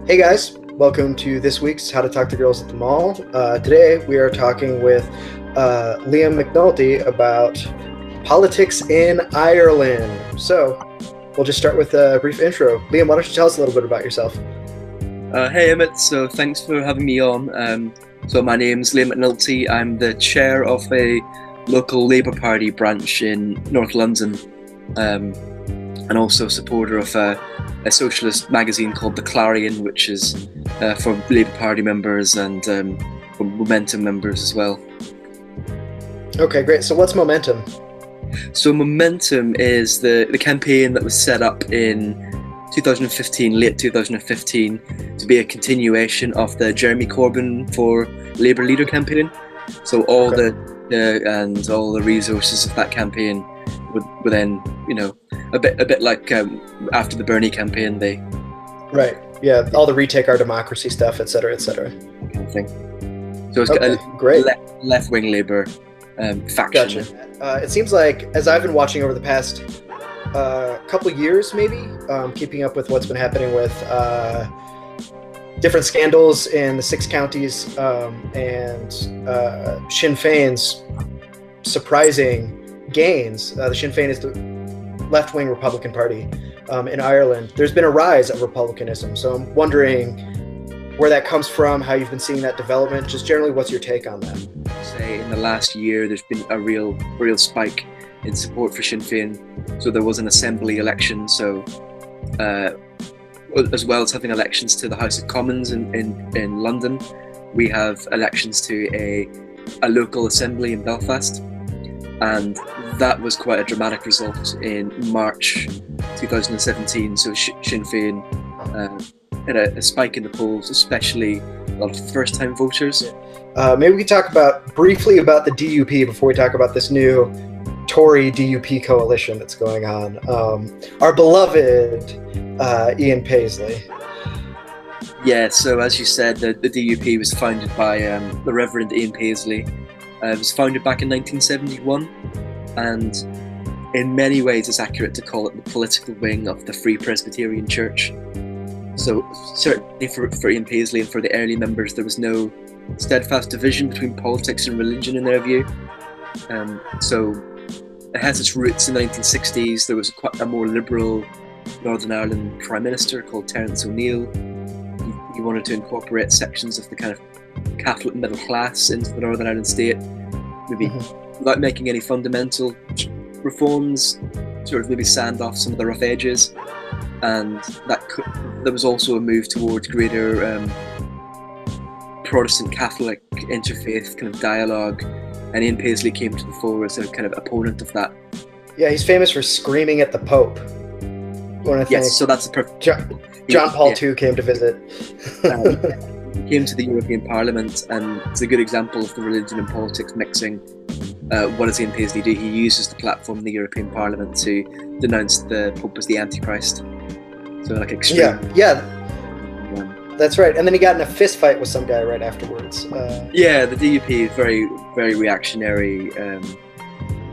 Hey guys, welcome to this week's How to Talk to Girls at the Mall. Today we are talking with Liam McNulty about politics in Ireland. So we'll just start with a brief intro. Liam, why don't you tell us a little bit about yourself? Hey Emmett, so thanks for having me on. So my name's Liam McNulty. I'm the chair of a local Labour Party branch in North London, and also a supporter of a socialist magazine called The Clarion, which is for Labour Party members and for Momentum members as well. Okay, great. So what's Momentum? So Momentum is the campaign that was set up in 2015, late 2015, to be a continuation of the Jeremy Corbyn for Labour leader campaign. So all the resources of that campaign were then, a bit like after the Bernie campaign, all the retake our democracy stuff, etc., etc. That kind of thing. So it's great. Left-wing Labour faction. Gotcha. It seems like, as I've been watching over the past couple years, maybe keeping up with what's been happening with different scandals in the 6 counties and Sinn Féin's surprising gains. The Sinn Féin is the left-wing Republican Party in Ireland. There's been a rise of Republicanism, so I'm wondering where that comes from, how you've been seeing that development. Just generally, what's your take on that? Say in the last year, there's been a real spike in support for Sinn Féin. So there was an assembly election. So as well as having elections to the House of Commons in London, we have elections to a local assembly in Belfast. And that was quite a dramatic result in March 2017. So Sinn Féin had a spike in the polls, especially a lot of first-time voters. Maybe we could talk briefly about the DUP before we talk about this new Tory DUP coalition that's going on. Our beloved Ian Paisley. Yeah, so as you said, the DUP was founded by the Reverend Ian Paisley. It was founded back in 1971, and in many ways it's accurate to call it the political wing of the Free Presbyterian Church. So certainly for Ian Paisley and for the early members, there was no steadfast division between politics and religion in their view. So it has its roots in the 1960s. There was quite a more liberal Northern Ireland Prime Minister called Terence O'Neill. He wanted to incorporate sections of the kind of Catholic middle class into the Northern Ireland state, maybe without making any fundamental reforms, sort of maybe sand off some of the rough edges. And there was also a move towards greater Protestant Catholic interfaith kind of dialogue, and Ian Paisley came to the fore as a kind of opponent of that. Yeah, he's famous for screaming at the Pope. Yes, so that's a perfect. John Paul II came to visit. He came to the European Parliament, and it's a good example of the religion and politics mixing. What does Ian Paisley do? He uses the platform in the European Parliament to denounce the Pope as the Antichrist. So like extreme. Yeah. That's right. And then he got in a fist fight with some guy right afterwards. Yeah, the DUP is very, very reactionary,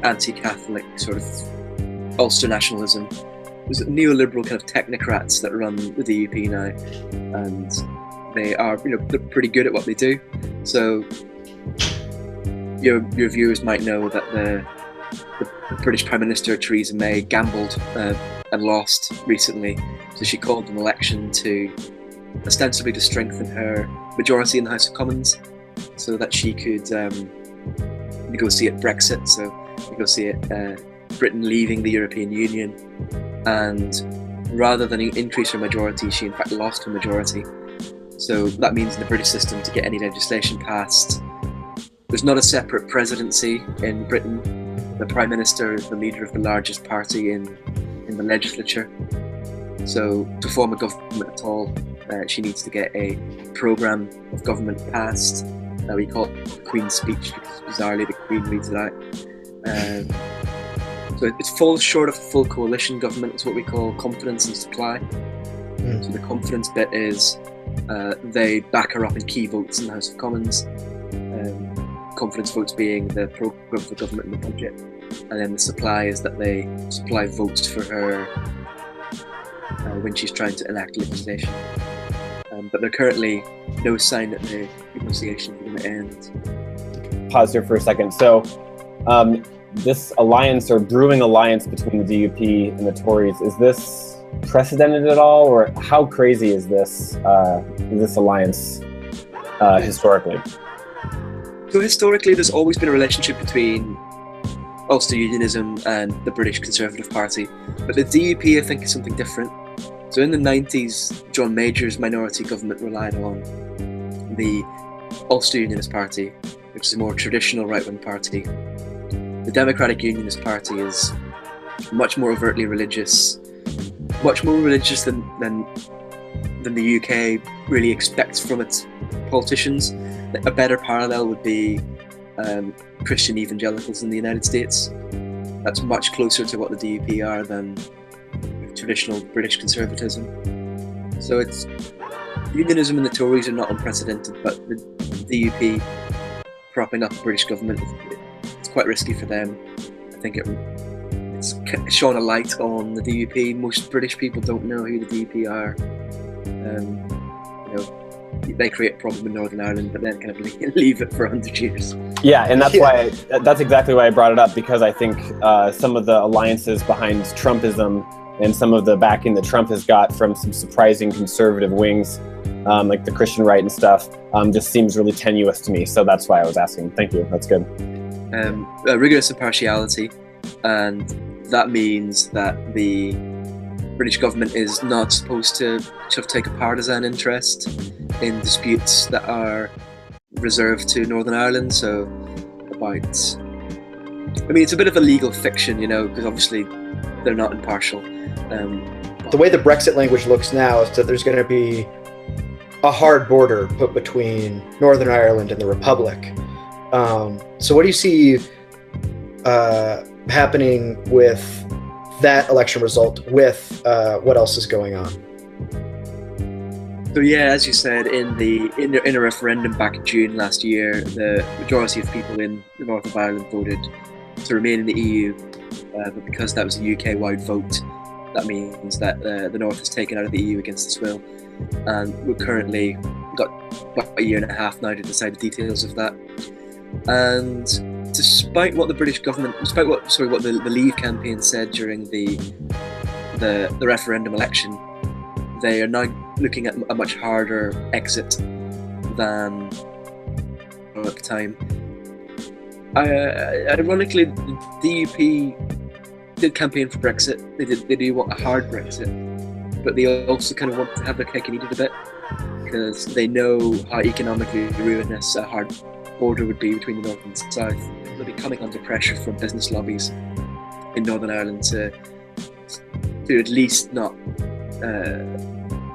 anti-Catholic sort of Ulster nationalism. There's neoliberal kind of technocrats that run the DUP now, and they are, they're pretty good at what they do. So your viewers might know that the British Prime Minister Theresa May gambled and lost recently. So she called an election to ostensibly to strengthen her majority in the House of Commons, so that she could negotiate Brexit, so negotiate Britain leaving the European Union. And rather than increase her majority, she in fact lost her majority. So that means in the British system, to get any legislation passed, there's not a separate presidency in Britain. The Prime Minister is the leader of the largest party in the legislature. So to form a government at all, she needs to get a programme of government passed. We call it the Queen's Speech, because bizarrely the Queen reads it out. So it falls short of a full coalition government. It's what we call confidence and supply. So the confidence bit is they back her up in key votes in the House of Commons. Confidence votes being the programme for government and the budget. And then the supply is that they supply votes for her when she's trying to enact legislation. but there's currently no sign that the negotiations are going to end. Pause here for a second. So this alliance or brewing alliance between the DUP and the Tories, is this precedented at all, or how crazy is this alliance historically? So historically, there's always been a relationship between Ulster Unionism and the British Conservative Party, but the DUP, I think, is something different. So in the 90s, John Major's minority government relied on the Ulster Unionist Party, which is a more traditional right-wing party. The Democratic Unionist Party is much more overtly religious, much more religious than the UK really expects from its politicians. A better parallel would be Christian evangelicals in the United States. That's much closer to what the DUP are than traditional British conservatism. So it's unionism and the Tories are not unprecedented, but the DUP propping up the British government, it's quite risky for them. I think it's shone a light on the DUP. Most British people don't know who the DUP are. They create a problem in Northern Ireland, but then kind of leave it for 100 years. Yeah, and that's exactly why I brought it up, because I think some of the alliances behind Trumpism and some of the backing that Trump has got from some surprising conservative wings, like the Christian right and stuff, just seems really tenuous to me. So that's why I was asking. Thank you. That's good. Rigorous impartiality, and that means that the British government is not supposed to take a partisan interest in disputes that are reserved to Northern Ireland. So it's a bit of a legal fiction, because obviously they're not impartial. The way the Brexit language looks now is that there's going to be a hard border put between Northern Ireland and the Republic. So what do you see happening with that election result with what else is going on? So yeah, as you said, in a referendum back in June last year, the majority of people in the north of Ireland voted to remain in the EU, but because that was a UK-wide vote, that means that the north is taken out of the EU against its will, and we've currently got about a year and a half now to decide the details of that. And despite what the British government, what the Leave campaign said during the referendum election, they are now looking at a much harder exit than at the time. Ironically, the DUP did campaign for Brexit. They do want a hard Brexit, but they also kind of want to have their cake and eat it a bit, because they know how economically ruinous a hard border would be between the north and the south. They'll be coming under pressure from business lobbies in Northern Ireland to at least not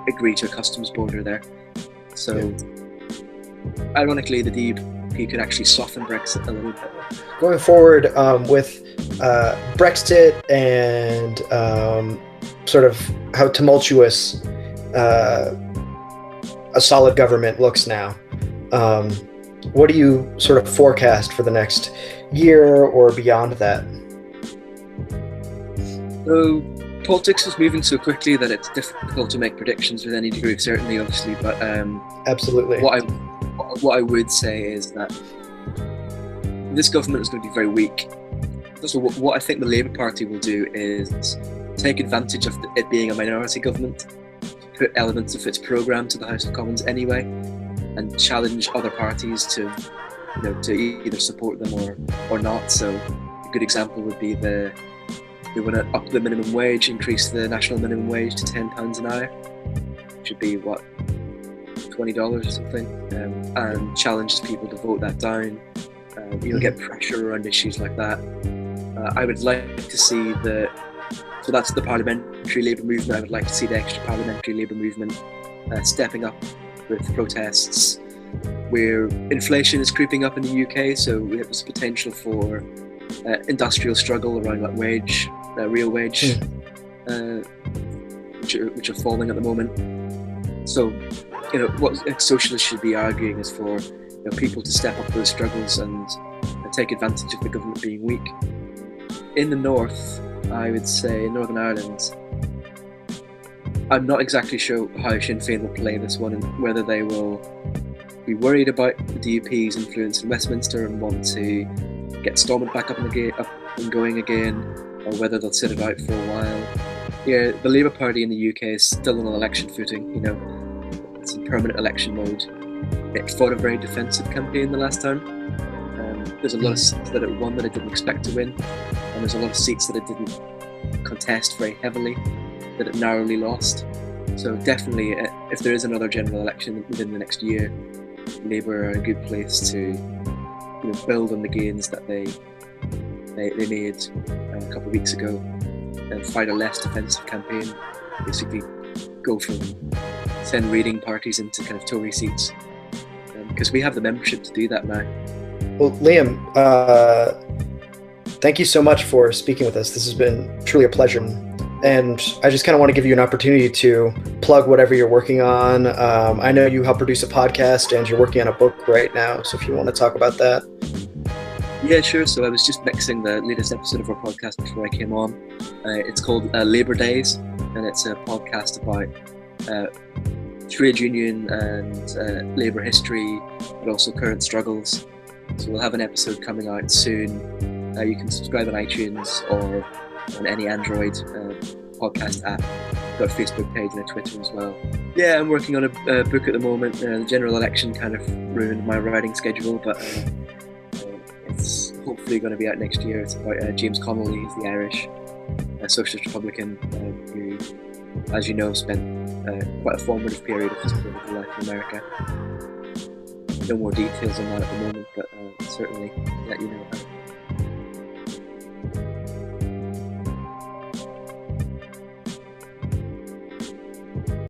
agree to a customs border there. So, ironically, the DUP could actually soften Brexit a little bit. Going forward with Brexit and sort of how tumultuous a solid government looks now, what do you sort of forecast for the next year or beyond that? So, politics is moving so quickly that it's difficult to make predictions with any degree of certainty, obviously. But absolutely, what I would say is that this government is going to be very weak. So what I think the Labour Party will do is take advantage of it being a minority government, put elements of its programme to the House of Commons anyway, and challenge other parties to either support them or not. So a good example would be they want to up the minimum wage, increase the national minimum wage to £10 an hour, which would be what, $20 or something, and challenges people to vote that down. Get pressure around issues like that. I would like to see so that's the parliamentary Labour movement. I would like to see the extra parliamentary Labour movement stepping up with protests where inflation is creeping up in the UK, so there's potential for industrial struggle around that wage, real wage, which are falling at the moment. So, what socialists should be arguing is for people to step up those struggles and take advantage of the government being weak. In the north, I would say in Northern Ireland, I'm not exactly sure how Sinn Féin will play this one, and whether they will be worried about the DUP's influence in Westminster and want to get Stormont back up and going again, or whether they'll sit it out for a while. Yeah, the Labour Party in the UK is still on an election footing. You know, it's in permanent election mode. It fought a very defensive campaign the last time. There's a lot of seats that it won that it didn't expect to win, and there's a lot of seats that it didn't contest very heavily, that it narrowly lost. So definitely, if there is another general election within the next year, Labour are a good place to build on the gains that they made a couple of weeks ago, and fight a less defensive campaign. Basically, go from 10 raiding parties into kind of Tory seats, because we have the membership to do that now. Well, Liam, thank you so much for speaking with us. This has been truly a pleasure. And I just kind of want to give you an opportunity to plug whatever you're working on. I know you help produce a podcast and you're working on a book right now. So if you want to talk about that. Yeah, sure. So I was just mixing the latest episode of our podcast before I came on. It's called Labour Days, and it's a podcast about trade union and labour history, but also current struggles. So we'll have an episode coming out soon. You can subscribe on iTunes or on any Android podcast app. We've got a Facebook page and a Twitter as well. Yeah, I'm working on a book at the moment. The general election kind of ruined my writing schedule, but it's hopefully going to be out next year. It's about James Connolly, who's the Irish Socialist Republican, who, as you know, spent quite a formative period of his political life in America. No more details on that at the moment, but certainly let you know about it.